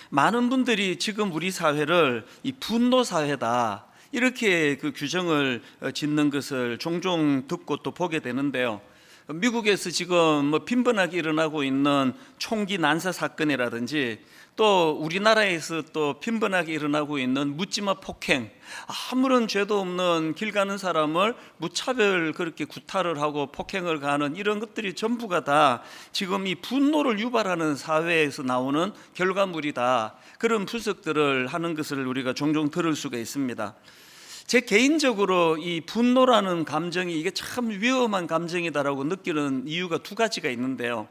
많은 분들이 지금 우리 사회를 이 분노 사회다 이렇게 그 규정을 짓는 것을 종종 듣고 또 보게 되는데요. 미국에서 지금 뭐 빈번하게 일어나고 있는 총기 난사 사건이라든지 또 우리나라에서 또 빈번하게 일어나고 있는 묻지마 폭행, 아무런 죄도 없는 길 가는 사람을 무차별 그렇게 구타를 하고 폭행을 가하는 이런 것들이 전부가 다 지금 이 분노를 유발하는 사회에서 나오는 결과물이다, 그런 분석들을 하는 것을 우리가 종종 들을 수가 있습니다. 제 개인적으로 이 분노라는 감정이 이게 참 위험한 감정이다라고 느끼는 이유가 두 가지가 있는데요.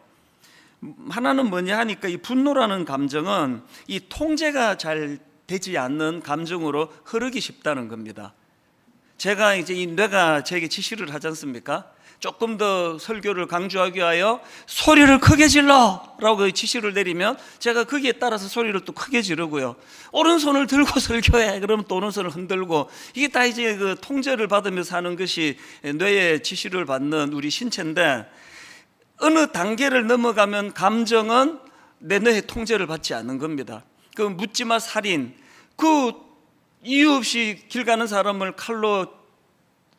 하나는 뭐냐 하니까 이 분노라는 감정은 이 통제가 잘 되지 않는 감정으로 흐르기 쉽다는 겁니다. 제가 이제 이 뇌가 제게 지시를 하지 않습니까? 조금 더 설교를 강조하기 위하여 소리를 크게 질러! 라고 지시를 내리면 제가 거기에 따라서 소리를 또 크게 지르고요. 오른손을 들고 설교해! 그러면 또 오른손을 흔들고, 이게 다 이제 그 통제를 받으면서 하는 것이 뇌의 지시를 받는 우리 신체인데, 어느 단계를 넘어가면 감정은 내 뇌의 통제를 받지 않는 겁니다. 그 묻지마 살인, 그 이유 없이 길 가는 사람을 칼로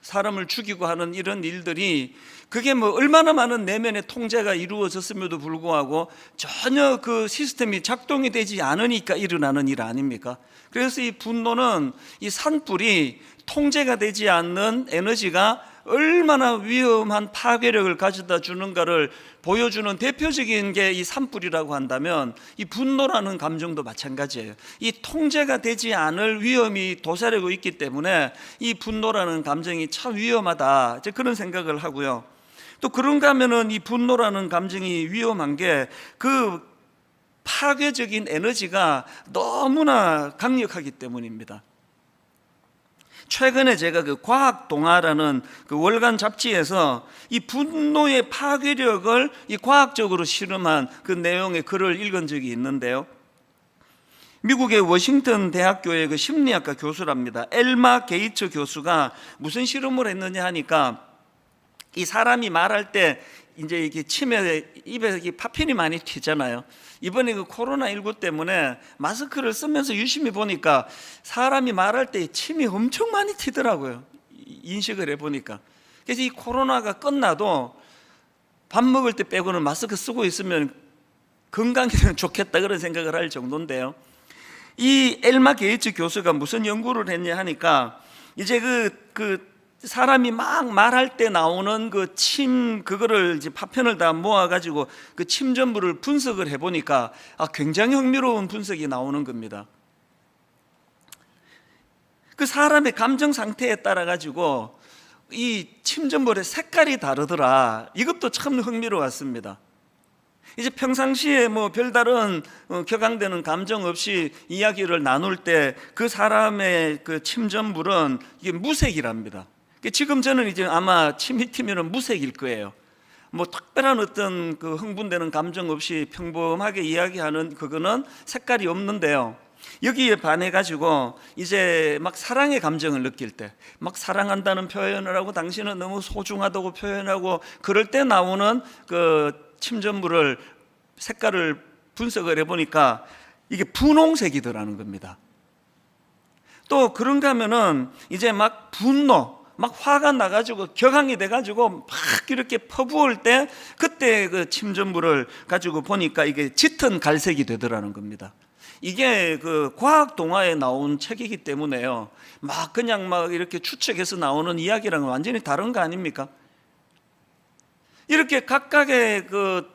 사람을 죽이고 하는 이런 일들이 그게 뭐 얼마나 많은 내면의 통제가 이루어졌음에도 불구하고 전혀 그 시스템이 작동이 되지 않으니까 일어나는 일 아닙니까? 그래서 이 분노는 이 산불이 통제가 되지 않는 에너지가 얼마나 위험한 파괴력을 가져다 주는가를 보여주는 대표적인 게 이 산불이라고 한다면, 이 분노라는 감정도 마찬가지예요. 이 통제가 되지 않을 위험이 도사리고 있기 때문에 이 분노라는 감정이 참 위험하다, 이제 그런 생각을 하고요. 또 그런가 하면은 이 분노라는 감정이 위험한 게 그 파괴적인 에너지가 너무나 강력하기 때문입니다. 최근에 제가 그 과학동화라는 그 월간 잡지에서 이 분노의 파괴력을 이 과학적으로 실험한 그 내용의 글을 읽은 적이 있는데요. 미국의 워싱턴 대학교의 그 심리학과 교수랍니다. 엘마 게이츠 교수가 무슨 실험을 했느냐 하니까, 이 사람이 말할 때 이제 이렇게 침에 입에 파편이 많이 튀잖아요. 이번에 그 코로나19 때문에 마스크를 쓰면서 유심히 보니까 사람이 말할 때 침이 엄청 많이 튀더라고요. 인식을 해보니까. 그래서 이 코로나가 끝나도 밥 먹을 때 빼고는 마스크 쓰고 있으면 건강에는 좋겠다, 그런 생각을 할 정도인데요. 이 엘마 게이츠 교수가 무슨 연구를 했냐 하니까, 이제 그 사람이 막 말할 때 나오는 그 침, 그거를 이제 파편을 다 모아가지고 그 침 전부를 분석을 해보니까 굉장히 흥미로운 분석이 나오는 겁니다. 그 사람의 감정 상태에 따라가지고 이 침 전부의 색깔이 다르더라. 이것도 참 흥미로웠습니다. 이제 평상시에 뭐 별다른 격앙되는 감정 없이 이야기를 나눌 때 그 사람의 그 침 전부는 이게 무색이랍니다. 지금 저는 이제 아마 침이 튀면 무색일 거예요. 뭐 특별한 어떤 그 흥분되는 감정 없이 평범하게 이야기하는 그거는 색깔이 없는데요. 여기에 반해 가지고 이제 막 사랑의 감정을 느낄 때, 막 사랑한다는 표현을 하고 당신은 너무 소중하다고 표현하고 그럴 때 나오는 그 침전물을 색깔을 분석을 해보니까 이게 분홍색이더라는 겁니다. 또 그런가 하면은 이제 막 분노, 막 화가 나가지고 격앙이 돼가지고 막 이렇게 퍼부을 때 그때 그 침전물을 가지고 보니까 이게 짙은 갈색이 되더라는 겁니다. 이게 그 과학 동화에 나온 책이기 때문에요. 막 그냥 막 이렇게 추측해서 나오는 이야기랑은 완전히 다른 거 아닙니까? 이렇게 각각의 그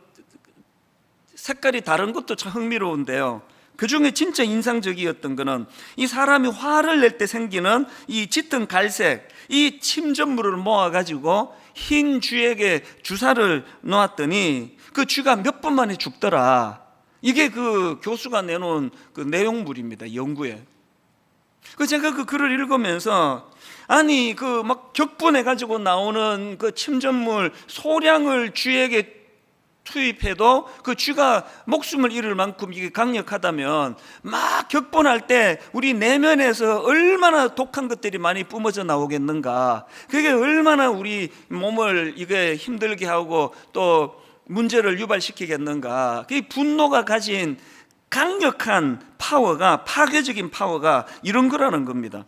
색깔이 다른 것도 참 흥미로운데요. 그 중에 진짜 인상적이었던 거는 이 사람이 화를 낼 때 생기는 이 짙은 갈색, 이 침전물을 모아가지고 흰 쥐에게 주사를 놓았더니 그 쥐가 몇 번 만에 죽더라. 이게 그 교수가 내놓은 그 내용물입니다, 연구에. 그 제가 그 글을 읽으면서 아니 그 막 격분해가지고 나오는 그 침전물 소량을 쥐에게 투입해도 그 쥐가 목숨을 잃을 만큼 이게 강력하다면 막 격분할 때 우리 내면에서 얼마나 독한 것들이 많이 뿜어져 나오겠는가. 그게 얼마나 우리 몸을 이게 힘들게 하고 또 문제를 유발시키겠는가. 그 분노가 가진 강력한 파워가, 파괴적인 파워가 이런 거라는 겁니다.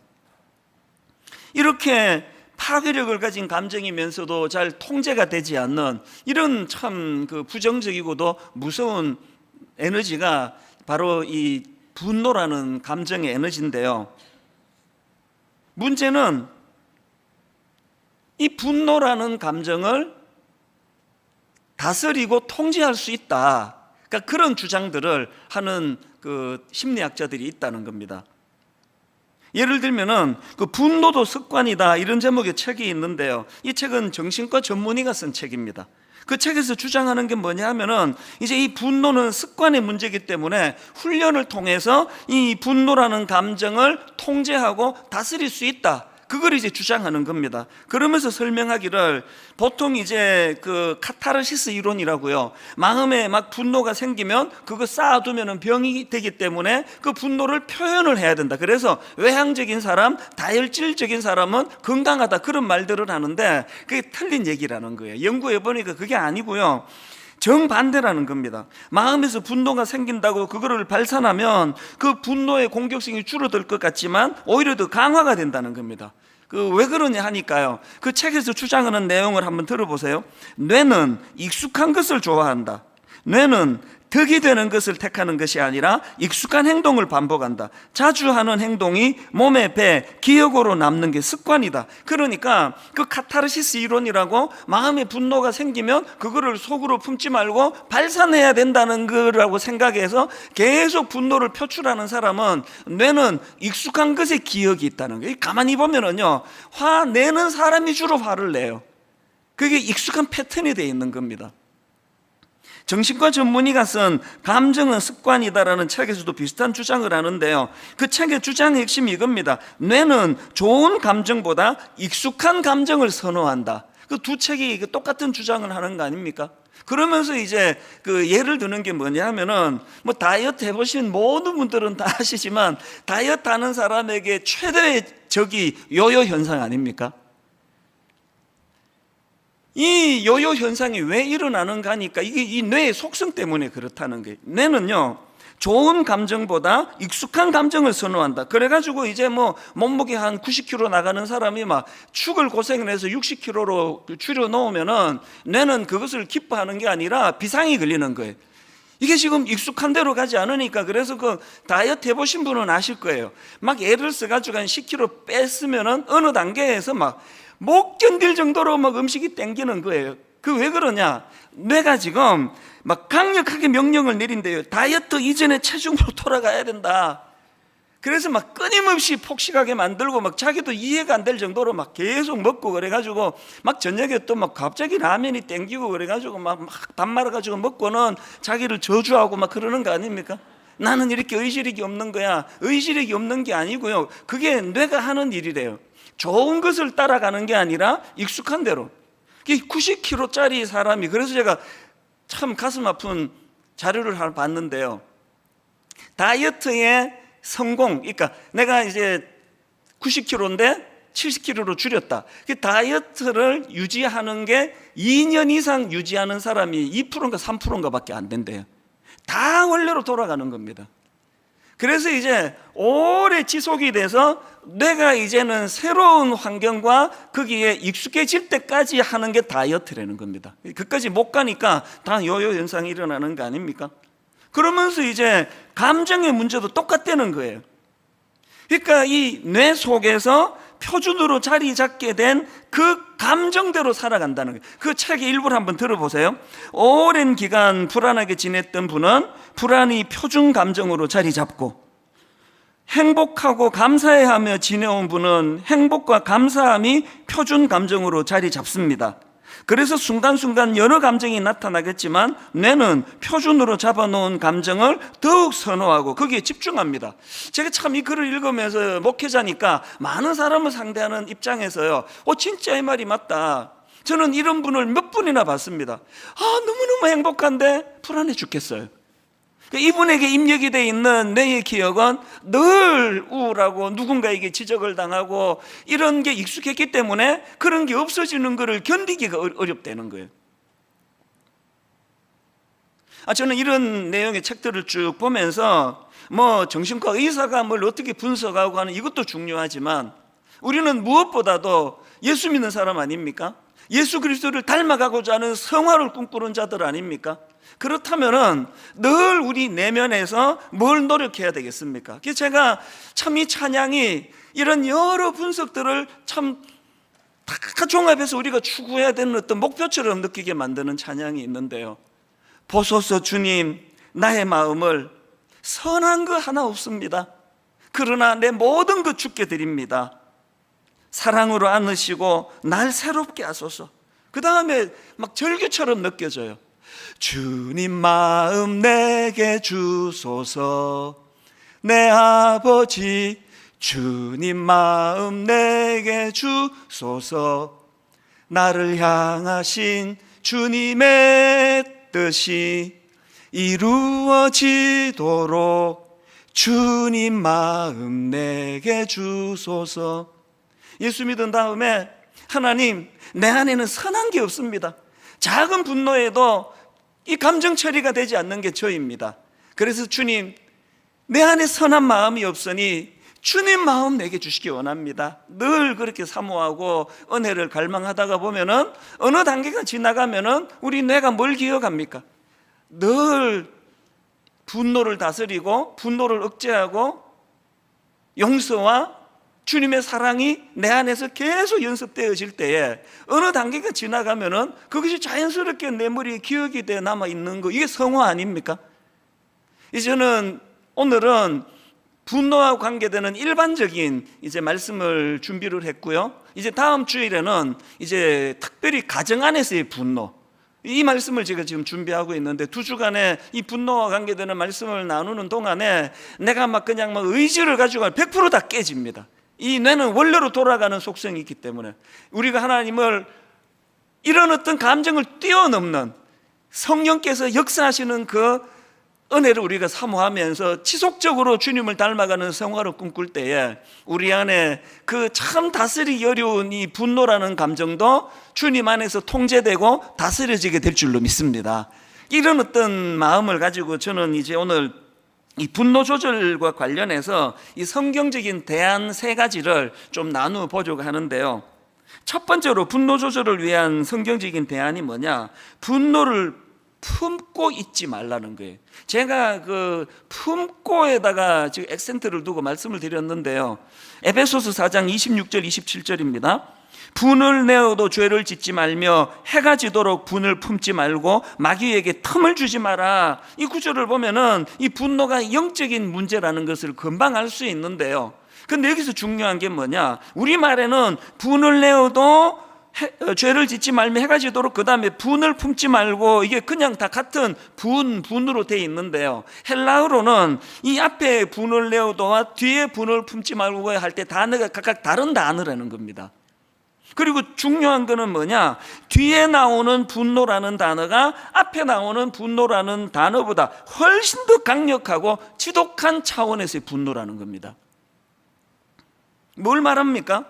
이렇게 파괴력을 가진 감정이면서도 잘 통제가 되지 않는 이런 참 그 부정적이고도 무서운 에너지가 바로 이 분노라는 감정의 에너지인데요. 문제는 이 분노라는 감정을 다스리고 통제할 수 있다. 그러니까 그런 주장들을 하는 그 심리학자들이 있다는 겁니다. 예를 들면은 그 분노도 습관이다 이런 제목의 책이 있는데요. 이 책은 정신과 전문의가 쓴 책입니다. 그 책에서 주장하는 게 뭐냐 하면은 이제 이 분노는 습관의 문제이기 때문에 훈련을 통해서 이 분노라는 감정을 통제하고 다스릴 수 있다. 그걸 이제 주장하는 겁니다. 그러면서 설명하기를 보통 이제 그 카타르시스 이론이라고요. 마음에 막 분노가 생기면 그거 쌓아두면 병이 되기 때문에 그 분노를 표현을 해야 된다. 그래서 외향적인 사람, 다혈질적인 사람은 건강하다 그런 말들을 하는데 그게 틀린 얘기라는 거예요. 연구해 보니까 그게 아니고요. 정반대라는 겁니다. 마음에서 분노가 생긴다고 그거를 발산하면 그 분노의 공격성이 줄어들 것 같지만 오히려 더 강화가 된다는 겁니다. 그 왜 그러냐 하니까요. 그 책에서 주장하는 내용을 한번 들어보세요. 뇌는 익숙한 것을 좋아한다. 뇌는 덕이 되는 것을 택하는 것이 아니라 익숙한 행동을 반복한다. 자주 하는 행동이 몸에 배, 기억으로 남는 게 습관이다. 그러니까 그 카타르시스 이론이라고 마음에 분노가 생기면 그거를 속으로 품지 말고 발산해야 된다는 거라고 생각해서 계속 분노를 표출하는 사람은 뇌는 익숙한 것에 기억이 있다는 거예요. 가만히 보면은요, 화내는 사람이 주로 화를 내요. 그게 익숙한 패턴이 되어 있는 겁니다. 정신과 전문의가 쓴 감정은 습관이다라는 책에서도 비슷한 주장을 하는데요. 그 책의 주장의 핵심이 이겁니다. 뇌는 좋은 감정보다 익숙한 감정을 선호한다. 그 두 책이 똑같은 주장을 하는 거 아닙니까? 그러면서 이제 그 예를 드는 게 뭐냐 하면은 뭐 다이어트 해보신 모든 분들은 다 아시지만 다이어트 하는 사람에게 최대의 적이 요요 현상 아닙니까? 이 요요 현상이 왜 일어나는가 하니까 이게 이 뇌의 속성 때문에 그렇다는 거예요. 뇌는요, 좋은 감정보다 익숙한 감정을 선호한다. 그래가지고 이제 뭐 몸무게 한 90kg 나가는 사람이 막 축을 고생을 해서 60kg로 줄여 놓으면은 뇌는 그것을 기뻐하는 게 아니라 비상이 걸리는 거예요. 이게 지금 익숙한 대로 가지 않으니까. 그래서 그 다이어트 해보신 분은 아실 거예요. 막 애를 써가지고 한 10kg 뺐으면은 어느 단계에서 막 못 견딜 정도로 막 음식이 땡기는 거예요. 그 왜 그러냐? 뇌가 지금 막 강력하게 명령을 내린대요. 다이어트 이전의 체중으로 돌아가야 된다. 그래서 막 끊임없이 폭식하게 만들고 막 자기도 이해가 안 될 정도로 막 계속 먹고 그래가지고 막 저녁에 또 막 갑자기 라면이 땡기고 그래가지고 막 밥 말아가지고 먹고는 자기를 저주하고 막 그러는 거 아닙니까? 나는 이렇게 의지력이 없는 거야. 의지력이 없는 게 아니고요. 그게 뇌가 하는 일이래요. 좋은 것을 따라가는 게 아니라 익숙한 대로. 90kg짜리 사람이, 그래서 제가 참 가슴 아픈 자료를 하나 봤는데요. 다이어트의 성공, 그러니까 내가 이제 90kg인데 70kg로 줄였다. 그 다이어트를 유지하는 게 2년 이상 유지하는 사람이 2%인가 3%인가 밖에 안 된대요. 다 원래로 돌아가는 겁니다. 그래서 이제 오래 지속이 돼서 뇌가 이제는 새로운 환경과 거기에 익숙해질 때까지 하는 게 다이어트라는 겁니다. 그까지 못 가니까 다 요요 현상이 일어나는 거 아닙니까? 그러면서 이제 감정의 문제도 똑같다는 거예요. 그러니까 이 뇌 속에서 표준으로 자리 잡게 된 그 감정대로 살아간다는 거예요. 그 책의 일부를 한번 들어보세요. 오랜 기간 불안하게 지냈던 분은 불안이 표준 감정으로 자리 잡고, 행복하고 감사해하며 지내온 분은 행복과 감사함이 표준 감정으로 자리 잡습니다. 그래서 순간순간 여러 감정이 나타나겠지만 뇌는 표준으로 잡아놓은 감정을 더욱 선호하고 거기에 집중합니다. 제가 참 이 글을 읽으면서 목회자니까 많은 사람을 상대하는 입장에서요, 진짜 이 말이 맞다. 저는 이런 분을 몇 분이나 봤습니다. 너무너무 행복한데 불안해 죽겠어요. 이분에게 입력이 되어 있는 뇌의 기억은 늘 우울하고 누군가에게 지적을 당하고 이런 게 익숙했기 때문에 그런 게 없어지는 것을 견디기가 어렵다는 거예요. 저는 이런 내용의 책들을 쭉 보면서 뭐 정신과 의사가 뭘 어떻게 분석하고 하는 이것도 중요하지만 우리는 무엇보다도 예수 믿는 사람 아닙니까? 예수 그리스도를 닮아가고자 하는 성화를 꿈꾸는 자들 아닙니까? 그렇다면은 늘 우리 내면에서 뭘 노력해야 되겠습니까? 그래서 제가 참 이 찬양이 이런 여러 분석들을 참 다 종합해서 우리가 추구해야 되는 어떤 목표처럼 느끼게 만드는 찬양이 있는데요. 보소서 주님, 나의 마음을 선한 거 하나 없습니다. 그러나 내 모든 것 주께 드립니다. 사랑으로 안으시고 날 새롭게 하소서. 그 다음에 막 절규처럼 느껴져요. 주님 마음 내게 주소서. 내 아버지 주님 마음 내게 주소서. 나를 향하신 주님의 뜻이 이루어지도록 주님 마음 내게 주소서. 예수 믿은 다음에 하나님, 내 안에는 선한 게 없습니다. 작은 분노에도 이 감정 처리가 되지 않는 게 저입니다. 그래서 주님, 내 안에 선한 마음이 없으니 주님 마음 내게 주시기 원합니다. 늘 그렇게 사모하고 은혜를 갈망하다가 보면은 어느 단계가 지나가면은 우리 뇌가 뭘 기억합니까? 늘 분노를 다스리고 분노를 억제하고 용서와 주님의 사랑이 내 안에서 계속 연습되어질 때에 어느 단계가 지나가면은 그것이 자연스럽게 내 머리에 기억이 되어 남아있는 거, 이게 성화 아닙니까? 이제는 오늘은 분노와 관계되는 일반적인 이제 말씀을 준비를 했고요. 이제 다음 주일에는 이제 특별히 가정 안에서의 분노, 이 말씀을 제가 지금 준비하고 있는데, 두 주간에 이 분노와 관계되는 말씀을 나누는 동안에 내가 막 그냥 막 의지를 가지고 100% 다 깨집니다. 이 뇌는 원래로 돌아가는 속성이 있기 때문에 우리가 하나님을 이런 어떤 감정을 뛰어넘는 성령께서 역사하시는 그 은혜를 우리가 사모하면서 지속적으로 주님을 닮아가는 생활을 꿈꿀 때에 우리 안에 그 참 다스리기 어려운 이 분노라는 감정도 주님 안에서 통제되고 다스려지게 될 줄로 믿습니다. 이런 어떤 마음을 가지고 저는 이제 오늘 이 분노 조절과 관련해서 이 성경적인 대안 세 가지를 좀 나누어 보려고 하는데요. 첫 번째로 분노 조절을 위한 성경적인 대안이 뭐냐? 분노를 품고 있지 말라는 거예요. 제가 그 품고에다가 지금 액센트를 두고 말씀을 드렸는데요. 에베소서 4장 26절 27절입니다. 분을 내어도 죄를 짓지 말며 해가 지도록 분을 품지 말고 마귀에게 틈을 주지 마라. 이 구절을 보면은 이 분노가 영적인 문제라는 것을 금방 알 수 있는데요. 근데 여기서 중요한 게 뭐냐? 우리말에는 분을 내어도 죄를 짓지 말며 해가 지도록, 그 다음에 분을 품지 말고, 이게 그냥 다 같은 분으로 되어 있는데요. 헬라어로는 이 앞에 분을 내어도와 뒤에 분을 품지 말고 할 때 단어가 각각 다른 단어라는 겁니다. 그리고 중요한 거는 뭐냐? 뒤에 나오는 분노라는 단어가 앞에 나오는 분노라는 단어보다 훨씬 더 강력하고 지독한 차원에서의 분노라는 겁니다. 뭘 말합니까?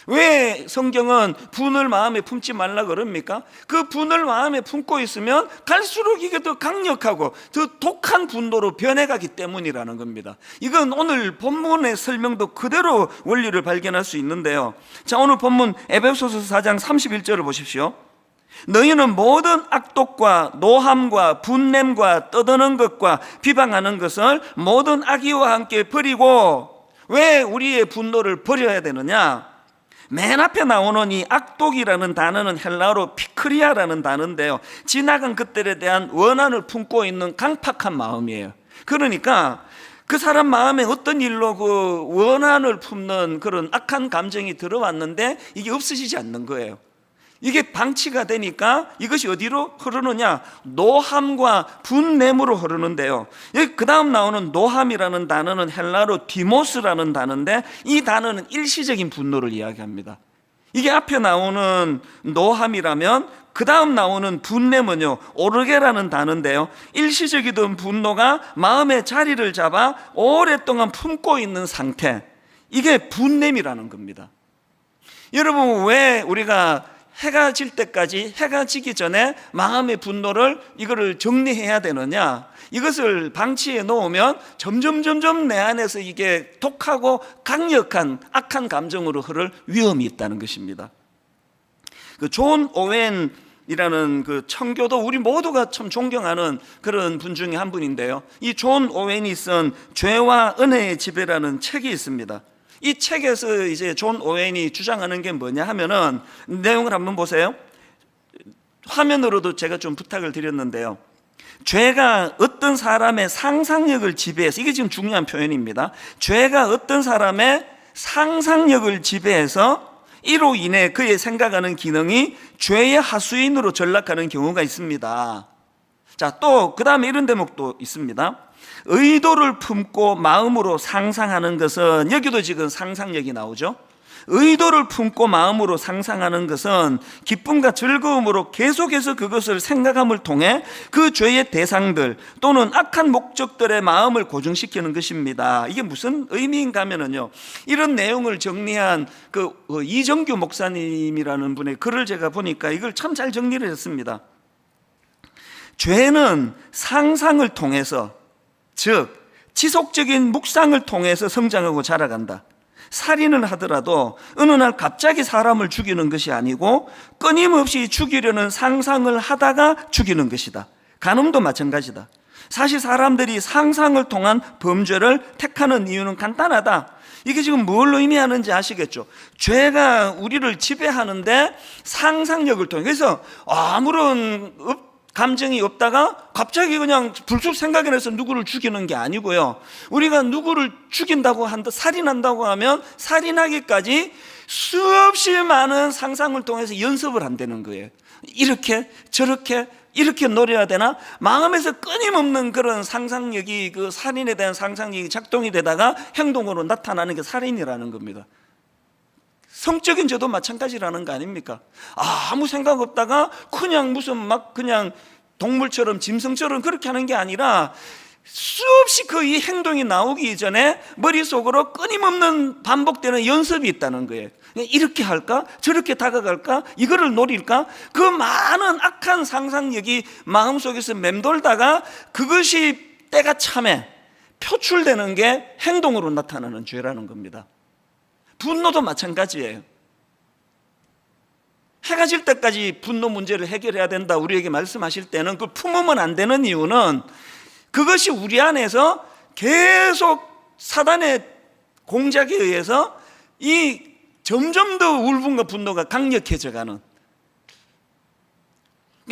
왜 성경은 분을 마음에 품지 말라 그럽니까? 그 분을 마음에 품고 있으면 갈수록 이게 더 강력하고 더 독한 분노로 변해가기 때문이라는 겁니다. 이건 오늘 본문의 설명도 그대로 원리를 발견할 수 있는데요. 자, 오늘 본문 에베소서 4장 31절을 보십시오. 너희는 모든 악독과 노함과 분냄과 떠드는 것과 비방하는 것을 모든 악의와 함께 버리고. 왜 우리의 분노를 버려야 되느냐? 맨 앞에 나오는 이 악독이라는 단어는 헬라어로 피크리아라는 단어인데요, 지나간 것들에 대한 원한을 품고 있는 강팍한 마음이에요. 그러니까 그 사람 마음에 어떤 일로 그 원한을 품는 그런 악한 감정이 들어왔는데 이게 없어지지 않는 거예요. 이게 방치가 되니까 이것이 어디로 흐르느냐? 노함과 분냄으로 흐르는데요. 여기 그 다음 나오는 노함이라는 단어는 헬라어로 디모스라는 단어인데, 이 단어는 일시적인 분노를 이야기합니다. 이게 앞에 나오는 노함이라면 그 다음 나오는 분냄은요, 오르게라는 단어인데요, 일시적이던 분노가 마음의 자리를 잡아 오랫동안 품고 있는 상태, 이게 분냄이라는 겁니다. 여러분, 왜 우리가 해가 질 때까지, 해가 지기 전에 마음의 분노를 이거를 정리해야 되느냐, 이것을 방치해 놓으면 점점 내 안에서 이게 독하고 강력한 악한 감정으로 흐를 위험이 있다는 것입니다. 그 존 오웬이라는 그 청교도, 우리 모두가 참 존경하는 그런 분 중에 한 분인데요, 이 존 오웬이 쓴 죄와 은혜의 지배라는 책이 있습니다. 이 책에서 이제 존 오웬이 주장하는 게 뭐냐 하면은, 내용을 한번 보세요. 화면으로도 제가 좀 부탁을 드렸는데요, 죄가 어떤 사람의 상상력을 지배해서, 이게 지금 중요한 표현입니다. 죄가 어떤 사람의 상상력을 지배해서 이로 인해 그의 생각하는 기능이 죄의 하수인으로 전락하는 경우가 있습니다. 자, 또 그 다음에 이런 대목도 있습니다. 의도를 품고 마음으로 상상하는 것은, 여기도 지금 상상력이 나오죠. 의도를 품고 마음으로 상상하는 것은 기쁨과 즐거움으로 계속해서 그것을 생각함을 통해 그 죄의 대상들 또는 악한 목적들의 마음을 고정시키는 것입니다. 이게 무슨 의미인가 하면요, 이런 내용을 정리한 그 이정규 목사님이라는 분의 글을 제가 보니까 이걸 참 잘 정리를 했습니다. 죄는 상상을 통해서, 즉 지속적인 묵상을 통해서 성장하고 자라간다. 살인을 하더라도 어느 날 갑자기 사람을 죽이는 것이 아니고 끊임없이 죽이려는 상상을 하다가 죽이는 것이다. 간음도 마찬가지다. 사실 사람들이 상상을 통한 범죄를 택하는 이유는 간단하다. 이게 지금 뭘 의미하는지 아시겠죠? 죄가 우리를 지배하는데 상상력을 통해, 그래서 아무런 감정이 없다가 갑자기 그냥 불쑥 생각이 나서 누구를 죽이는 게 아니고요, 우리가 누구를 죽인다고 한다, 살인한다고 하면 살인하기까지 수없이 많은 상상을 통해서 연습을 한다는 거예요. 이렇게 저렇게 이렇게 노려야 되나, 마음에서 끊임없는 그런 상상력이, 그 살인에 대한 상상력이 작동이 되다가 행동으로 나타나는 게 살인이라는 겁니다. 성적인 죄도 마찬가지라는 거 아닙니까? 아무 생각 없다가 그냥 무슨 막 그냥 동물처럼 짐승처럼 그렇게 하는 게 아니라 수없이 그 이 행동이 나오기 전에 머릿속으로 끊임없는 반복되는 연습이 있다는 거예요. 이렇게 할까? 저렇게 다가갈까? 이거를 노릴까? 그 많은 악한 상상력이 마음속에서 맴돌다가 그것이 때가 참에 표출되는 게 행동으로 나타나는 죄라는 겁니다. 분노도 마찬가지예요. 해가 질 때까지 분노 문제를 해결해야 된다 우리에게 말씀하실 때는, 그 품으면 안 되는 이유는 그것이 우리 안에서 계속 사단의 공작에 의해서 이 점점 더 울분과 분노가 강력해져가는,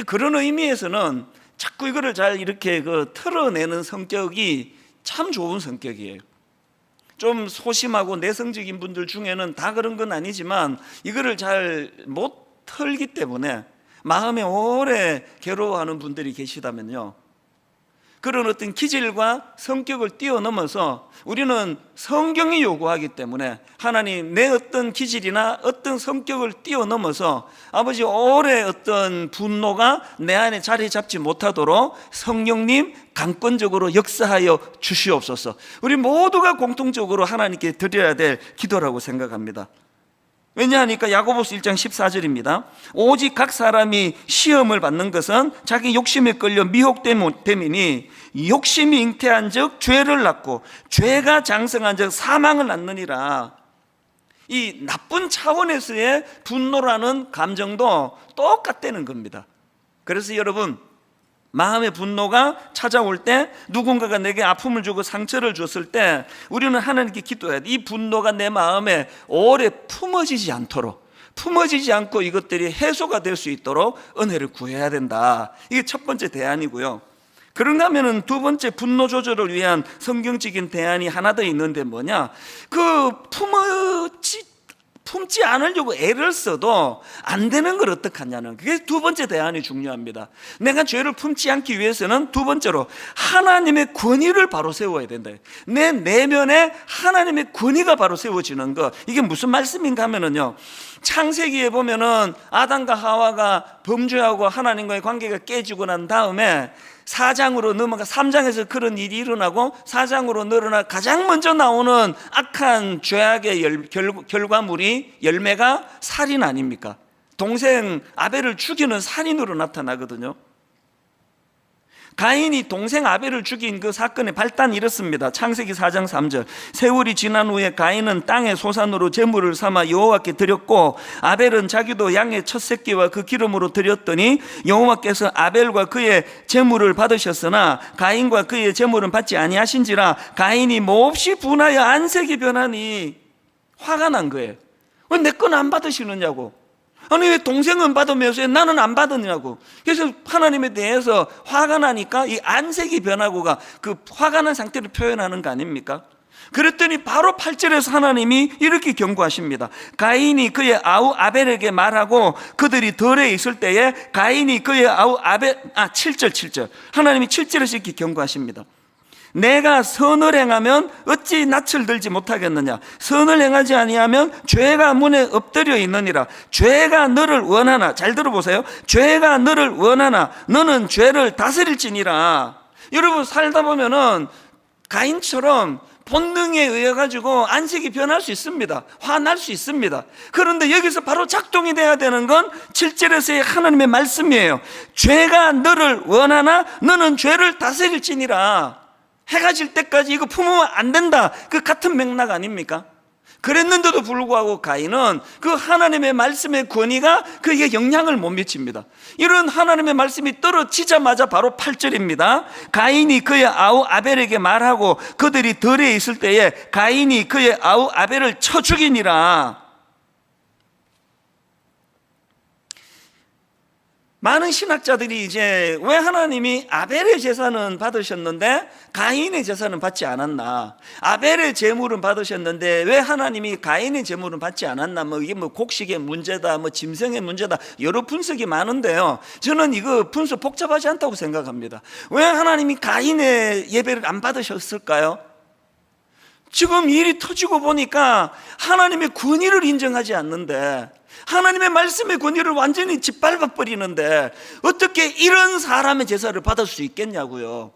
그런 의미에서는 자꾸 이거를 잘 이렇게 털어내는 성격이 참 좋은 성격이에요. 좀 소심하고 내성적인 분들 중에는 다 그런 건 아니지만 이거를 잘 못 털기 때문에 마음에 오래 괴로워하는 분들이 계시다면요, 그런 어떤 기질과 성격을 뛰어넘어서 우리는 성경이 요구하기 때문에 하나님, 내 어떤 기질이나 어떤 성격을 뛰어넘어서 아버지 오래 어떤 분노가 내 안에 자리 잡지 못하도록 성령님 강권적으로 역사하여 주시옵소서. 우리 모두가 공통적으로 하나님께 드려야 될 기도라고 생각합니다. 왜냐하니까 야고보서 1장 14절입니다. 오직 각 사람이 시험을 받는 것은 자기 욕심에 끌려 미혹됨이니 욕심이 잉태한 즉 죄를 낳고 죄가 장성한 즉 사망을 낳느니라. 이 나쁜 차원에서의 분노라는 감정도 똑같다는 겁니다. 그래서 여러분, 마음의 분노가 찾아올 때, 누군가가 내게 아픔을 주고 상처를 줬을 때 우리는 하나님께 기도해야 돼. 이 분노가 내 마음에 오래 품어지지 않고 이것들이 해소가 될 수 있도록 은혜를 구해야 된다. 이게 첫 번째 대안이고요. 그런가 하면은 두 번째 분노 조절을 위한 성경적인 대안이 하나 더 있는데 뭐냐, 품지 않으려고 애를 써도 안 되는 걸 어떡하냐는, 그게 두 번째 대안이 중요합니다. 내가 죄를 품지 않기 위해서는 두 번째로 하나님의 권위를 바로 세워야 된다. 내 내면에 하나님의 권위가 바로 세워지는 것, 이게 무슨 말씀인가 하면은요, 창세기에 보면은 아담과 하와가 범죄하고 하나님과의 관계가 깨지고 난 다음에 4장으로 넘어가 3장에서 그런 일이 일어나고 4장으로 늘어나 가장 먼저 나오는 악한 죄악의 결과물이, 열매가 살인 아닙니까? 동생 아벨을 죽이는 살인으로 나타나거든요. 가인이 동생 아벨을 죽인 그 사건의 발단이 이렇습니다. 창세기 4장 3절. 세월이 지난 후에 가인은 땅의 소산으로 제물을 삼아 여호와께 드렸고 아벨은 자기도 양의 첫 새끼와 그 기름으로 드렸더니 여호와께서 아벨과 그의 제물을 받으셨으나 가인과 그의 제물은 받지 아니하신지라 가인이 몹시 분하여 안색이 변하니 화가 난 거예요. 왜 내 건 안 받으시느냐고. 아니 왜 동생은 받으면서 나는 안 받느냐고. 그래서 하나님에 대해서 화가 나니까 이 안색이 변하고가 그 화가 난 상태를 표현하는 거 아닙니까? 그랬더니 바로 8절에서 하나님이 이렇게 경고하십니다. 가인이 그의 아우 아벨에게 말하고 그들이 덜에 있을 때에 가인이 그의 아우 아벨 7절 하나님이 7절에서 이렇게 경고하십니다. 내가 선을 행하면 어찌 낯을 들지 못하겠느냐. 선을 행하지 아니하면 죄가 문에 엎드려 있느니라. 죄가 너를 원하나, 잘 들어보세요. 죄가 너를 원하나 너는 죄를 다스릴지니라. 여러분 살다 보면은 가인처럼 본능에 의해 가지고 안색이 변할 수 있습니다. 화날 수 있습니다. 그런데 여기서 바로 작동이 돼야 되는 건 7절에서의 하나님의 말씀이에요. 죄가 너를 원하나 너는 죄를 다스릴지니라. 해가 질 때까지 이거 품으면 안 된다. 그 같은 맥락 아닙니까? 그랬는데도 불구하고 가인은 그 하나님의 말씀의 권위가 그에게 영향을 못 미칩니다. 이런 하나님의 말씀이 떨어지자마자 바로 8절입니다. 가인이 그의 아우 아벨에게 말하고 그들이 덜에 있을 때에 가인이 그의 아우 아벨을 쳐 죽이니라. 많은 신학자들이 이제 왜 하나님이 아벨의 제사는 받으셨는데 가인의 제사는 받지 않았나? 아벨의 제물은 받으셨는데 왜 하나님이 가인의 제물은 받지 않았나? 이게 곡식의 문제다, 짐승의 문제다, 여러 분석이 많은데요. 저는 이거 분석 복잡하지 않다고 생각합니다. 왜 하나님이 가인의 예배를 안 받으셨을까요? 지금 일이 터지고 보니까 하나님의 권위를 인정하지 않는데, 하나님의 말씀의 권위를 완전히 짓밟아 버리는데 어떻게 이런 사람의 제사를 받을 수 있겠냐고요.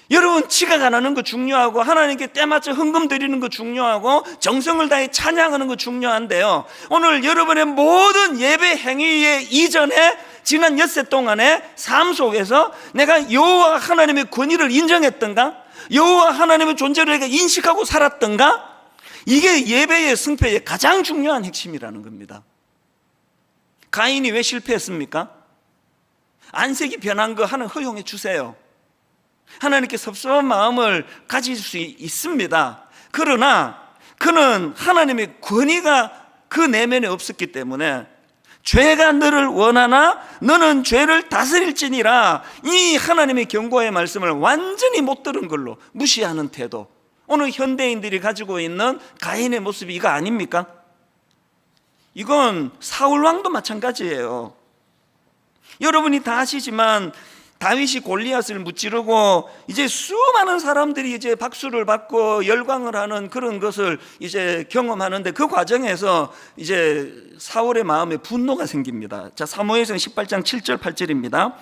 여러분, 지각 안 하는 거 중요하고 하나님께 때맞춰 헌금 드리는 거 중요하고 정성을 다해 찬양하는 거 중요한데요, 오늘 여러분의 모든 예배 행위의 이전에 지난 엿새 동안의 삶 속에서 내가 여호와 하나님의 권위를 인정했던가, 여호와 하나님의 존재를 내가 인식하고 살았던가, 이게 예배의 승패의 가장 중요한 핵심이라는 겁니다. 가인이 왜 실패했습니까? 안색이 변한 거 하나님 허용해 주세요. 하나님께 섭섭한 마음을 가질 수 있습니다. 그러나 그는 하나님의 권위가 그 내면에 없었기 때문에 죄가 너를 원하나 너는 죄를 다스릴지니라, 이 하나님의 경고의 말씀을 완전히 못 들은 걸로 무시하는 태도, 오늘 현대인들이 가지고 있는 가인의 모습이 이거 아닙니까? 이건 사울왕도 마찬가지예요. 여러분이 다 아시지만 다윗이 골리앗을 무찌르고 이제 수많은 사람들이 이제 박수를 받고 열광을 하는 그런 것을 이제 경험하는데, 그 과정에서 이제 사울의 마음에 분노가 생깁니다. 자, 사무엘상 18장 7절 8절입니다.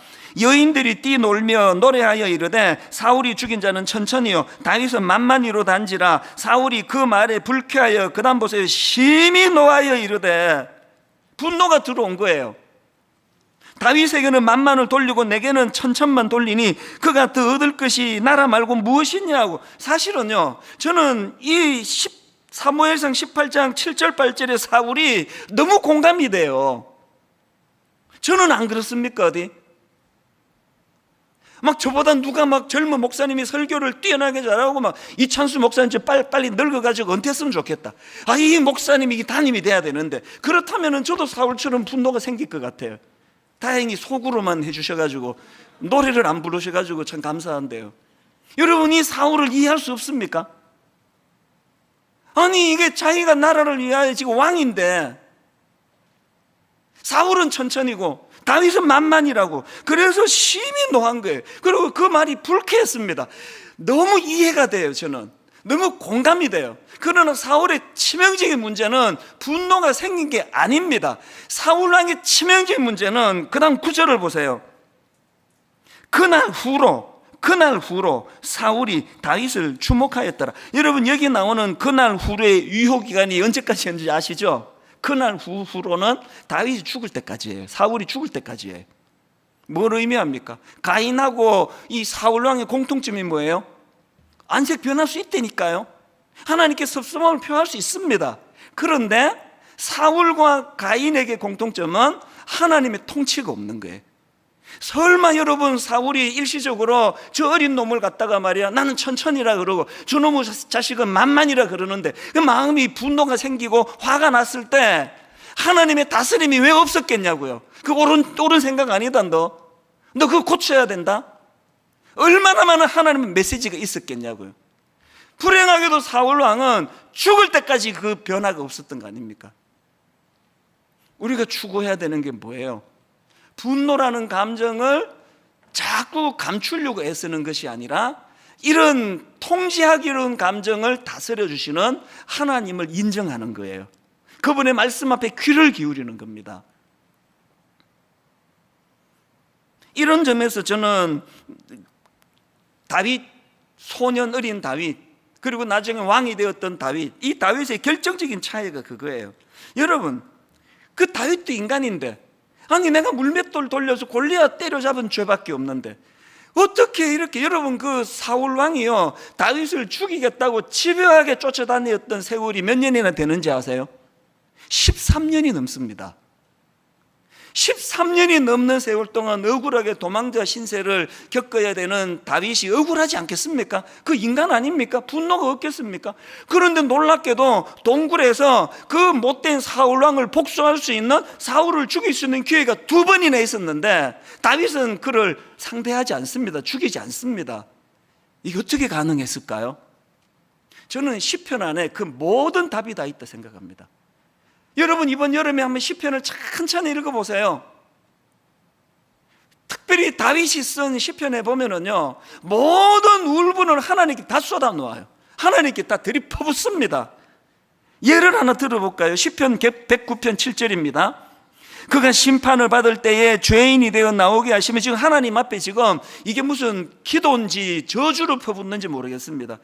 여인들이 뛰놀며 노래하여 이르되 사울이 죽인 자는 천천히요 다윗은 만만히로 단지라. 사울이 그 말에 불쾌하여, 그 다음 보세요, 심히 노하여 이르되, 분노가 들어온 거예요. 다윗에게는 만만을 돌리고 내게는 천천만 돌리니 그가 더 얻을 것이 나라 말고 무엇이냐고. 사실은요, 저는 이 사무엘상 18장 7절 8절의 사울이 너무 공감이 돼요. 저는 안 그렇습니까? 어디? 막 저보다 누가 막 젊은 목사님이 설교를 뛰어나게 잘하고 막 이찬수 목사님 빨리 늙어가지고 은퇴했으면 좋겠다. 이 목사님이 담임이 돼야 되는데, 그렇다면 저도 사울처럼 분노가 생길 것 같아요. 다행히 속으로만 해주셔가지고 노래를 안 부르셔가지고 참 감사한데요. 여러분이 사울을 이해할 수 없습니까? 아니 이게 자기가 나라를 위하여 지금 왕인데 사울은 천천히고 다윗은 만만이라고. 그래서 심히 노한 거예요. 그리고 그 말이 불쾌했습니다. 너무 이해가 돼요. 저는 너무 공감이 돼요. 그러나 사울의 치명적인 문제는 분노가 생긴 게 아닙니다. 사울왕의 치명적인 문제는 그 다음 9절을 보세요. 그날 후로 사울이 다윗을 주목하였더라. 여러분, 여기 나오는 그날 후로의 유효기간이 언제까지였는지 아시죠? 그날 후로는 다윗이 죽을 때까지예요. 사울이 죽을 때까지예요. 뭘 의미합니까? 가인하고 이 사울 왕의 공통점이 뭐예요? 안색 변할 수 있다니까요. 하나님께 섭섭함을 표할 수 있습니다. 그런데 사울과 가인에게 공통점은 하나님의 통치가 없는 거예요. 설마 여러분 사울이 일시적으로 저 어린 놈을 갖다가 말이야 나는 천천히라 그러고 저놈의 자식은 만만이라 그러는데 그 마음이 분노가 생기고 화가 났을 때 하나님의 다스림이 왜 없었겠냐고요. 그 옳은 생각 아니다. 너 그거 고쳐야 된다. 얼마나 많은 하나님의 메시지가 있었겠냐고요. 불행하게도 사울 왕은 죽을 때까지 그 변화가 없었던 거 아닙니까? 우리가 추구해야 되는 게 뭐예요? 분노라는 감정을 자꾸 감추려고 애쓰는 것이 아니라 이런 통제하기 어려운 감정을 다스려 주시는 하나님을 인정하는 거예요. 그분의 말씀 앞에 귀를 기울이는 겁니다. 이런 점에서 저는 다윗, 소년 어린 다윗, 그리고 나중에 왕이 되었던 다윗, 이 다윗의 결정적인 차이가 그거예요. 여러분, 그 다윗도 인간인데, 아니 내가 물맷돌 돌려서 골리앗 때려잡은 죄밖에 없는데 어떻게 이렇게, 여러분 그 사울 왕이요 다윗을 죽이겠다고 집요하게 쫓아다녔던 세월이 몇 년이나 되는지 아세요? 13년이 넘습니다. 13년이 넘는 세월 동안 억울하게 도망자 신세를 겪어야 되는 다윗이 억울하지 않겠습니까? 그 인간 아닙니까? 분노가 없겠습니까? 그런데 놀랍게도 동굴에서 그 못된 사울왕을 복수할 수 있는, 사울을 죽일 수 있는 기회가 2번이나 있었는데 다윗은 그를 상대하지 않습니다. 죽이지 않습니다. 이게 어떻게 가능했을까요? 저는 시편 안에 그 모든 답이 다 있다 생각합니다. 여러분 이번 여름에 한번 시편을 천천히 읽어보세요. 특별히 다윗이 쓴 시편에 보면은요 모든 울분을 하나님께 다 쏟아놓아요. 하나님께 다 들이퍼붓습니다. 예를 하나 들어볼까요? 시편 109편 7절입니다. 그가 심판을 받을 때에 죄인이 되어 나오게 하시면, 지금 하나님 앞에 지금 이게 무슨 기도인지 저주를 퍼붓는지 모르겠습니다.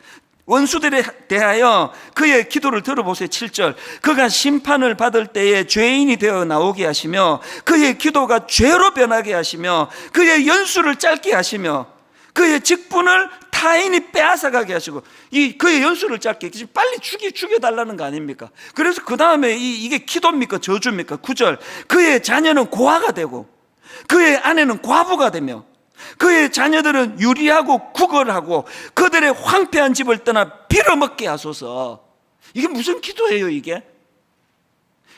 원수들에 대하여 그의 기도를 들어보세요. 7절. 그가 심판을 받을 때에 죄인이 되어 나오게 하시며 그의 기도가 죄로 변하게 하시며 그의 연수를 짧게 하시며 그의 직분을 타인이 빼앗아가게 하시고, 그의 연수를 짧게, 빨리 죽여달라는 거 아닙니까? 그래서 그 다음에 이게 기도입니까 저주입니까? 9절. 그의 자녀는 고아가 되고 그의 아내는 과부가 되며 그의 자녀들은 유리하고 구걸하고 그들의 황폐한 집을 떠나 빌어먹게 하소서. 이게 무슨 기도예요 이게?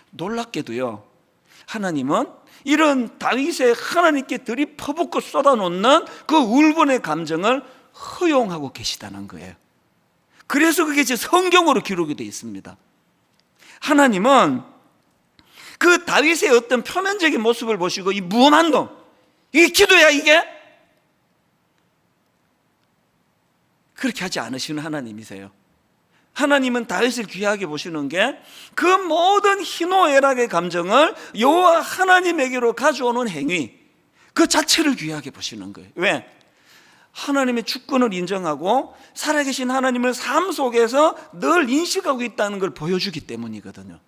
놀랍게도요 하나님은 이런 다윗의 하나님께 들이퍼붓고 쏟아놓는 그 울분의 감정을 허용하고 계시다는 거예요. 그래서 그게 제 성경으로 기록이 되어 있습니다. 하나님은 그 다윗의 어떤 표면적인 모습을 보시고 이 무엄한 놈, 이게 기도야 이게? 그렇게 하지 않으시는 하나님이세요. 하나님은 다윗을 귀하게 보시는 게 그 모든 희노애락의 감정을 여호와 하나님에게로 가져오는 행위, 그 자체를 귀하게 보시는 거예요. 왜? 하나님의 주권을 인정하고 살아계신 하나님을 삶 속에서 늘 인식하고 있다는 걸 보여주기 때문이거든요.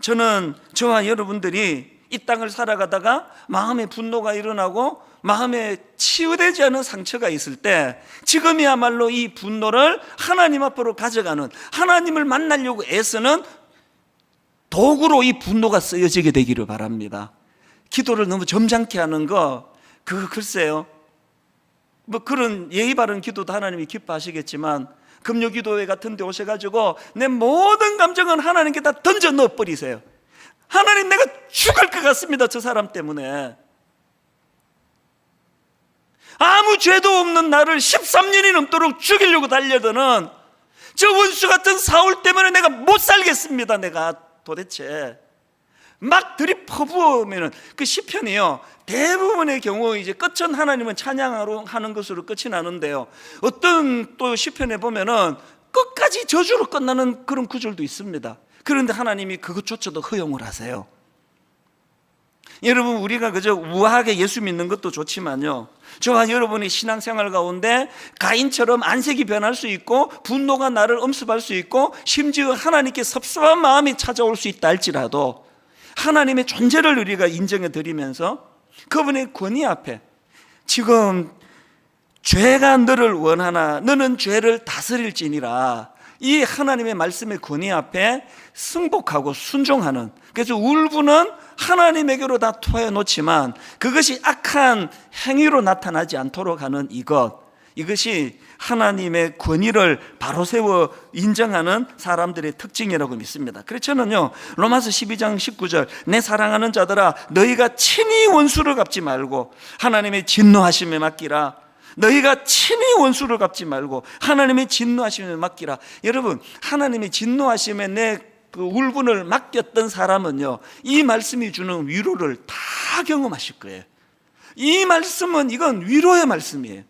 저는 저와 여러분들이 이 땅을 살아가다가 마음에 분노가 일어나고 마음에 치유되지 않은 상처가 있을 때 지금이야말로 이 분노를 하나님 앞으로 가져가는, 하나님을 만나려고 애쓰는 도구로 이 분노가 쓰여지게 되기를 바랍니다. 기도를 너무 점잖게 하는 거, 그거 글쎄요, 뭐 그런 예의 바른 기도도 하나님이 기뻐하시겠지만 금요기도회 같은 데 오셔가지고 내 모든 감정은 하나님께 다 던져 넣어버리세요. 하나님 내가 죽을 것 같습니다 저 사람 때문에. 아무 죄도 없는 나를 13년이 넘도록 죽이려고 달려드는 저 원수 같은 사울 때문에 내가 못 살겠습니다. 내가 도대체 막 들이퍼부으면 그 시편이요 대부분의 경우 이제 끝은 하나님은 찬양하러 하는 것으로 끝이 나는데요, 어떤 또 시편에 보면은 끝까지 저주로 끝나는 그런 구절도 있습니다. 그런데 하나님이 그것조차도 허용을 하세요. 여러분, 우리가 그저 우아하게 예수 믿는 것도 좋지만요, 저와 여러분의 신앙생활 가운데 가인처럼 안색이 변할 수 있고 분노가 나를 엄습할 수 있고 심지어 하나님께 섭섭한 마음이 찾아올 수 있다 할지라도 하나님의 존재를 우리가 인정해 드리면서 그분의 권위 앞에, 지금 죄가 너를 원하나 너는 죄를 다스릴지니라, 이 하나님의 말씀의 권위 앞에 승복하고 순종하는, 그래서 울분은 하나님에게로 다 토해 놓지만 그것이 악한 행위로 나타나지 않도록 하는 이것이 하나님의 권위를 바로 세워 인정하는 사람들의 특징이라고 믿습니다. 그래서 저는요, 로마서 12장 19절, 내 사랑하는 자들아 너희가 친히 원수를 갚지 말고 하나님의 진노하심에 맡기라. 너희가 친히 원수를 갚지 말고 하나님의 진노하심에 맡기라. 여러분, 하나님의 진노하심에 내 그 울분을 맡겼던 사람은요, 이 말씀이 주는 위로를 다 경험하실 거예요. 이 말씀은, 이건 위로의 말씀이에요.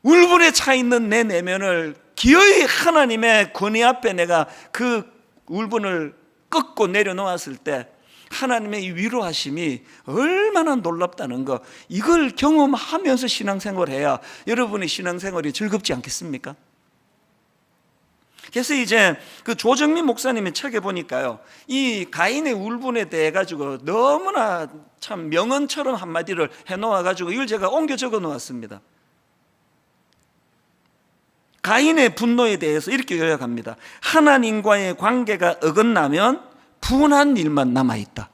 울분에 차 있는 내 내면을 기어이 하나님의 권위 앞에 내가 그 울분을 꺾고 내려놓았을 때 하나님의 이 위로하심이 얼마나 놀랍다는 거, 이걸 경험하면서 신앙생활을 해야 여러분의 신앙생활이 즐겁지 않겠습니까? 그래서 이제 그 조정민 목사님의 책에 보니까요, 이 가인의 울분에 대해 가지고 너무나 참 명언처럼 한마디를 해놓아 가지고 이걸 제가 옮겨 적어 놓았습니다. 가인의 분노에 대해서 이렇게 요약합니다. 하나님과의 관계가 어긋나면 분한 일만 남아있다.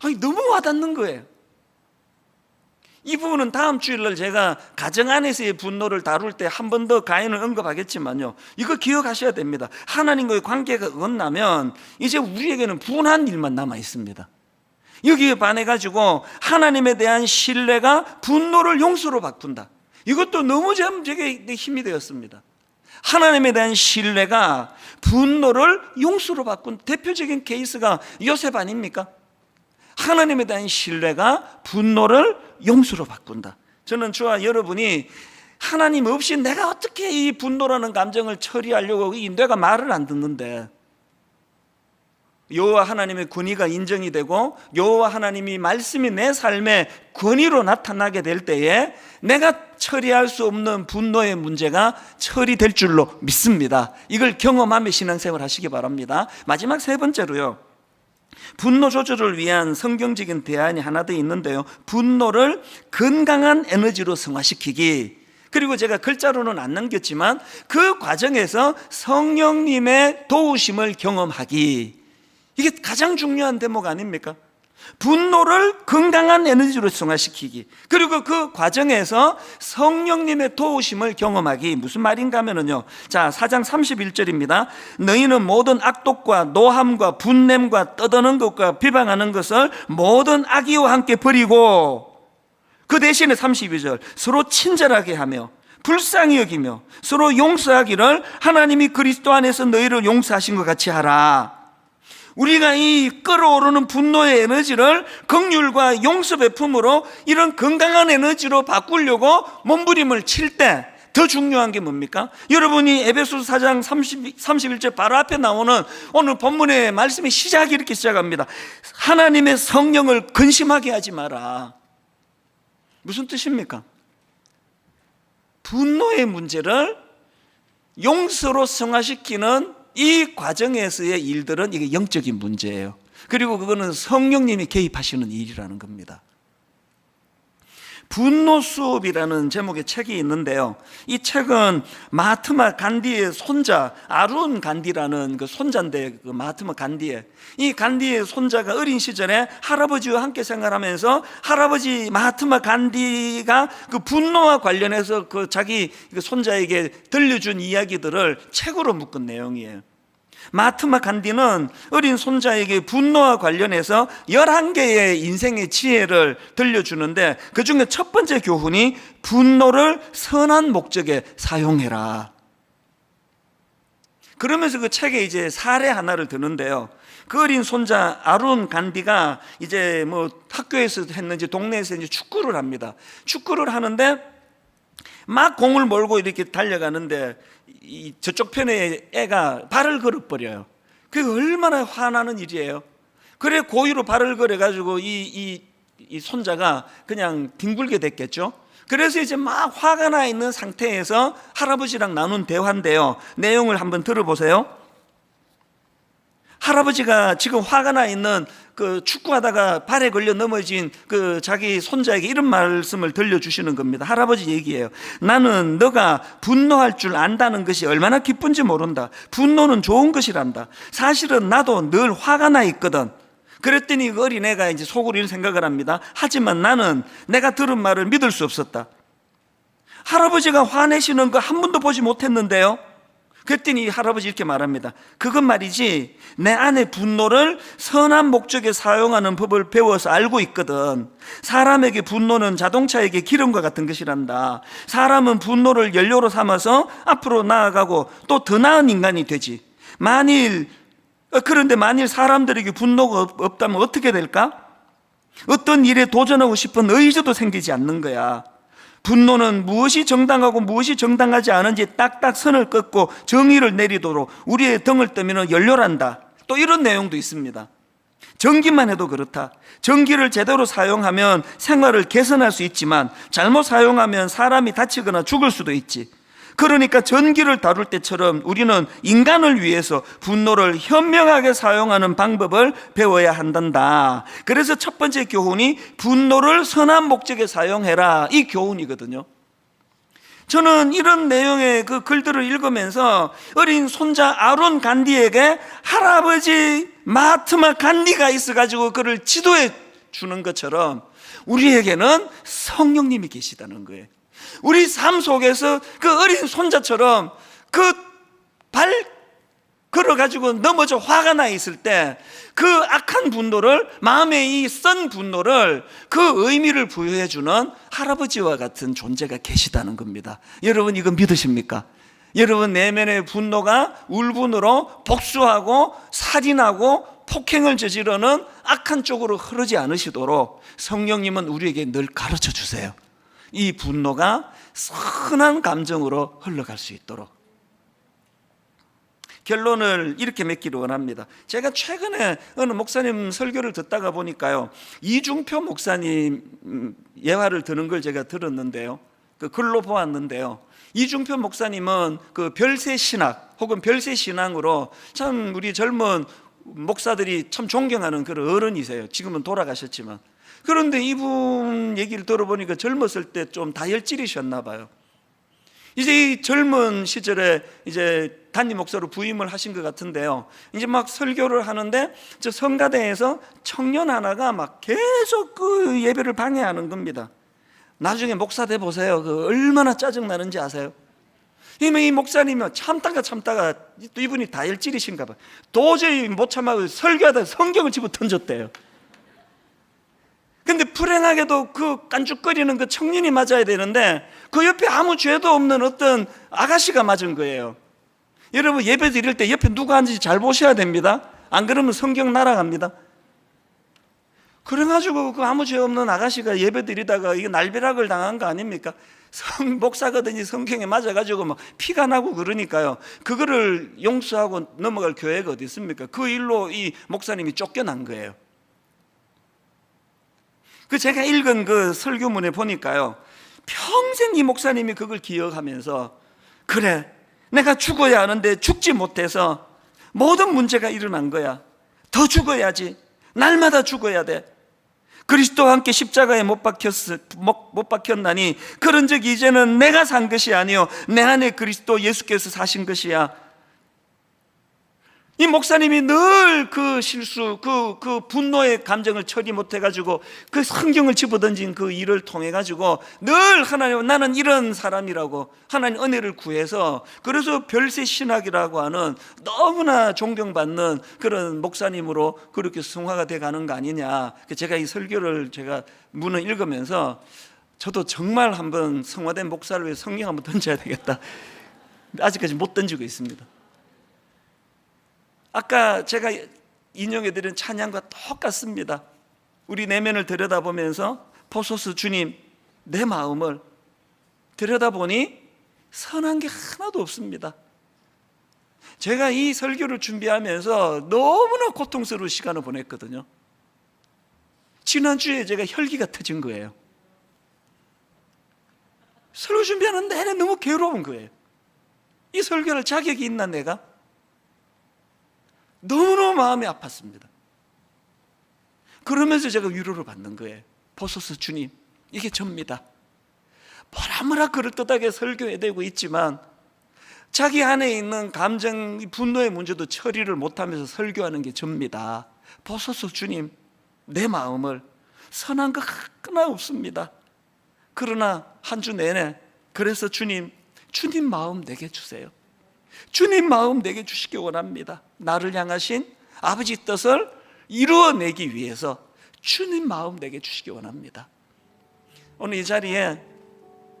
아니, 너무 와닿는 거예요. 이 부분은 다음 주일날 제가 가정 안에서의 분노를 다룰 때 한 번 더 가인을 언급하겠지만요, 이거 기억하셔야 됩니다. 하나님과의 관계가 어긋나면 이제 우리에게는 분한 일만 남아있습니다. 여기에 반해가지고 하나님에 대한 신뢰가 분노를 용서로 바꾼다. 이것도 너무 제게 힘이 되었습니다. 하나님에 대한 신뢰가 분노를 용서로 바꾼 대표적인 케이스가 요셉 아닙니까? 하나님에 대한 신뢰가 분노를 용서로 바꾼다. 저는 저와 여러분이 하나님 없이 내가 어떻게 이 분노라는 감정을 처리하려고, 이 뇌가 말을 안 듣는데, 여호와 하나님의 권위가 인정이 되고 여호와 하나님이 말씀이 내 삶의 권위로 나타나게 될 때에 내가 처리할 수 없는 분노의 문제가 처리될 줄로 믿습니다. 이걸 경험하며 신앙생활 하시기 바랍니다. 마지막 세 번째로요, 분노 조절을 위한 성경적인 대안이 하나 더 있는데요, 분노를 건강한 에너지로 승화시키기. 그리고 제가 글자로는 안 남겼지만 그 과정에서 성령님의 도우심을 경험하기. 이게 가장 중요한 대목 아닙니까? 분노를 건강한 에너지로 승화시키기, 그리고 그 과정에서 성령님의 도우심을 경험하기. 무슨 말인가 하면요, 자, 4장 31절입니다. 너희는 모든 악독과 노함과 분냄과 떠드는 것과 비방하는 것을 모든 악의와 함께 버리고, 그 대신에 32절, 서로 친절하게 하며 불쌍히 여기며 서로 용서하기를 하나님이 그리스도 안에서 너희를 용서하신 것 같이 하라. 우리가 이 끓어오르는 분노의 에너지를 긍휼과 용서 베품으로 이런 건강한 에너지로 바꾸려고 몸부림을 칠 때 더 중요한 게 뭡니까? 여러분이 에베소서 4장 31절 바로 앞에 나오는 오늘 본문의 말씀의 시작이 이렇게 시작합니다. 하나님의 성령을 근심하게 하지 마라. 무슨 뜻입니까? 분노의 문제를 용서로 승화시키는 이 과정에서의 일들은 이게 영적인 문제예요. 그리고 그거는 성령님이 개입하시는 일이라는 겁니다. 분노 수업이라는 제목의 책이 있는데요, 이 책은 마하트마 간디의 손자 아룬 간디라는 그 손자인데, 그 마하트마 간디의, 이 간디의 손자가 어린 시절에 할아버지와 함께 생활하면서 할아버지 마하트마 간디가 그 분노와 관련해서 그 자기 손자에게 들려준 이야기들을 책으로 묶은 내용이에요. 마하트마 간디는 어린 손자에게 분노와 관련해서 11개의 인생의 지혜를 들려주는데, 그 중에 첫 번째 교훈이 분노를 선한 목적에 사용해라. 그러면서 그 책에 이제 사례 하나를 드는데요, 그 어린 손자 아룬 간디가 이제 뭐 학교에서 했는지 동네에서 이제 축구를 합니다. 축구를 하는데 막 공을 몰고 이렇게 달려가는데 이 저쪽 편에 애가 발을 걸어버려요. 그게 얼마나 화나는 일이에요. 그래 고의로 발을 걸어가지고 이 손자가 그냥 뒹굴게 됐겠죠. 그래서 이제 막 화가 나 있는 상태에서 할아버지랑 나눈 대화인데요, 내용을 한번 들어보세요. 할아버지가 지금 화가 나 있는 그 축구하다가 발에 걸려 넘어진 그 자기 손자에게 이런 말씀을 들려주시는 겁니다. 할아버지 얘기예요. 나는 너가 분노할 줄 안다는 것이 얼마나 기쁜지 모른다. 분노는 좋은 것이란다. 사실은 나도 늘 화가 나 있거든. 그랬더니 그 어린애가 이제 속으로 이런 생각을 합니다. 하지만 나는 내가 들은 말을 믿을 수 없었다. 할아버지가 화내시는 거 한 번도 보지 못했는데요. 그랬더니 할아버지 이렇게 말합니다. 그건 말이지, 내 안의 분노를 선한 목적에 사용하는 법을 배워서 알고 있거든. 사람에게 분노는 자동차에게 기름과 같은 것이란다. 사람은 분노를 연료로 삼아서 앞으로 나아가고 또 더 나은 인간이 되지. 그런데 만일 사람들에게 분노가 없다면 어떻게 될까? 어떤 일에 도전하고 싶은 의지도 생기지 않는 거야. 분노는 무엇이 정당하고 무엇이 정당하지 않은지 딱딱 선을 긋고 정의를 내리도록 우리의 등을 뜨면 연료란다. 또 이런 내용도 있습니다. 전기만 해도 그렇다. 전기를 제대로 사용하면 생활을 개선할 수 있지만 잘못 사용하면 사람이 다치거나 죽을 수도 있지. 그러니까 전기를 다룰 때처럼 우리는 인간을 위해서 분노를 현명하게 사용하는 방법을 배워야 한단다. 그래서 첫 번째 교훈이 분노를 선한 목적에 사용해라, 이 교훈이거든요. 저는 이런 내용의 그 글들을 읽으면서 어린 손자 아론 간디에게 할아버지 마하트마 간디가 있어가지고 그를 지도해 주는 것처럼 우리에게는 성령님이 계시다는 거예요. 우리 삶 속에서 그 어린 손자처럼 그 발 걸어가지고 넘어져 화가 나 있을 때 그 악한 분노를, 마음의 이 쓴 분노를 그 의미를 부여해 주는 할아버지와 같은 존재가 계시다는 겁니다. 여러분 이거 믿으십니까? 여러분 내면의 분노가 울분으로 복수하고 살인하고 폭행을 저지르는 악한 쪽으로 흐르지 않으시도록 성령님은 우리에게 늘 가르쳐 주세요. 이 분노가 선한 감정으로 흘러갈 수 있도록. 결론을 이렇게 맺기를 원합니다. 제가 최근에 어느 목사님 설교를 듣다가 보니까요, 이중표 목사님 예화를 드는 걸 제가 들었는데요, 그 글로 보았는데요, 이중표 목사님은 그 별세 신학 혹은 별세 신앙으로 참 우리 젊은 목사들이 참 존경하는 그런 어른이세요. 지금은 돌아가셨지만. 그런데 이분 얘기를 들어보니까 젊었을 때 좀 다혈질이셨나 봐요. 이제 이 젊은 시절에 이제 단임 목사로 부임을 하신 것 같은데요, 이제 막 설교를 하는데 저 성가대에서 청년 하나가 막 계속 그 예배를 방해하는 겁니다. 나중에 목사 돼 보세요. 그 얼마나 짜증 나는지 아세요? 이 목사님이 참다가 또 이분이 다혈질이신가 봐. 도저히 못 참아서 설교하다가 성경을 집어 던졌대요. 근데 불행하게도 그 깐죽거리는 그 청년이 맞아야 되는데 그 옆에 아무 죄도 없는 어떤 아가씨가 맞은 거예요. 여러분 예배 드릴 때 옆에 누가 앉은지 잘 보셔야 됩니다. 안 그러면 성경 날아갑니다. 그래가지고 그 아무 죄 없는 아가씨가 예배 드리다가 이게 날벼락을 당한 거 아닙니까? 목사거든요. 성경에 맞아가지고 막 피가 나고 그러니까요, 그거를 용서하고 넘어갈 교회가 어디 있습니까? 그 일로 이 목사님이 쫓겨난 거예요. 그 제가 읽은 그 설교문에 보니까요, 평생 이 목사님이 그걸 기억하면서 그래 내가 죽어야 하는데 죽지 못해서 모든 문제가 일어난 거야. 더 죽어야지. 날마다 죽어야 돼. 그리스도와 함께 십자가에 못 박혔나니 그런 적이 이제는 내가 산 것이 아니요 내 안에 그리스도 예수께서 사신 것이야. 이 목사님이 늘 그 실수, 그 분노의 감정을 처리 못해가지고 그 성경을 집어던진 그 일을 통해가지고 늘 하나님, 나는 이런 사람이라고 하나님 은혜를 구해서, 그래서 별세 신학이라고 하는 너무나 존경받는 그런 목사님으로 그렇게 승화가 돼 가는 거 아니냐. 제가 이 설교를 제가 문을 읽으면서 저도 정말 한번 성화된 목사를 위해 성경 한번 던져야 되겠다. 아직까지 못 던지고 있습니다. 아까 제가 인용해드린 찬양과 똑같습니다. 우리 내면을 들여다보면서 보소서 주님, 내 마음을 들여다보니 선한 게 하나도 없습니다. 제가 이 설교를 준비하면서 너무나 고통스러운 시간을 보냈거든요. 지난주에 제가 혈기가 터진 거예요. 설교 준비하는 내내 너무 괴로운 거예요. 이 설교할 자격이 있나 내가? 너무너무 마음이 아팠습니다. 그러면서 제가 위로를 받는 거예요. 보소서 주님, 이게 접니다. 뭐라 그럴듯하게 설교해대고 있지만 자기 안에 있는 감정, 분노의 문제도 처리를 못하면서 설교하는 게 접니다. 보소서 주님, 내 마음을. 선한 거 하나 없습니다. 그러나 한 주 내내 그래서 주님 마음 내게 주세요. 주님 마음 내게 주시기 원합니다. 나를 향하신 아버지 뜻을 이루어내기 위해서 주님 마음 내게 주시기 원합니다. 오늘 이 자리에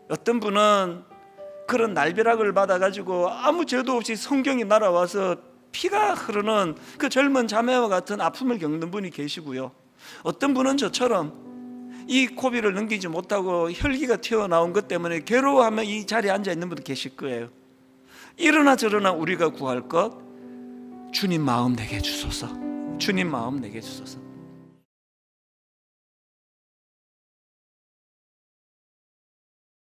어떤 분은 그런 날벼락을 받아가지고 아무 죄도 없이 성경이 날아와서 피가 흐르는 그 젊은 자매와 같은 아픔을 겪는 분이 계시고요, 어떤 분은 저처럼 이 고비를 넘기지 못하고 혈기가 튀어나온 것 때문에 괴로워하며 이 자리에 앉아 있는 분도 계실 거예요. 이러나 저러나 우리가 구할 것, 주님 마음 내게 주소서. 주님 마음 내게 주소서.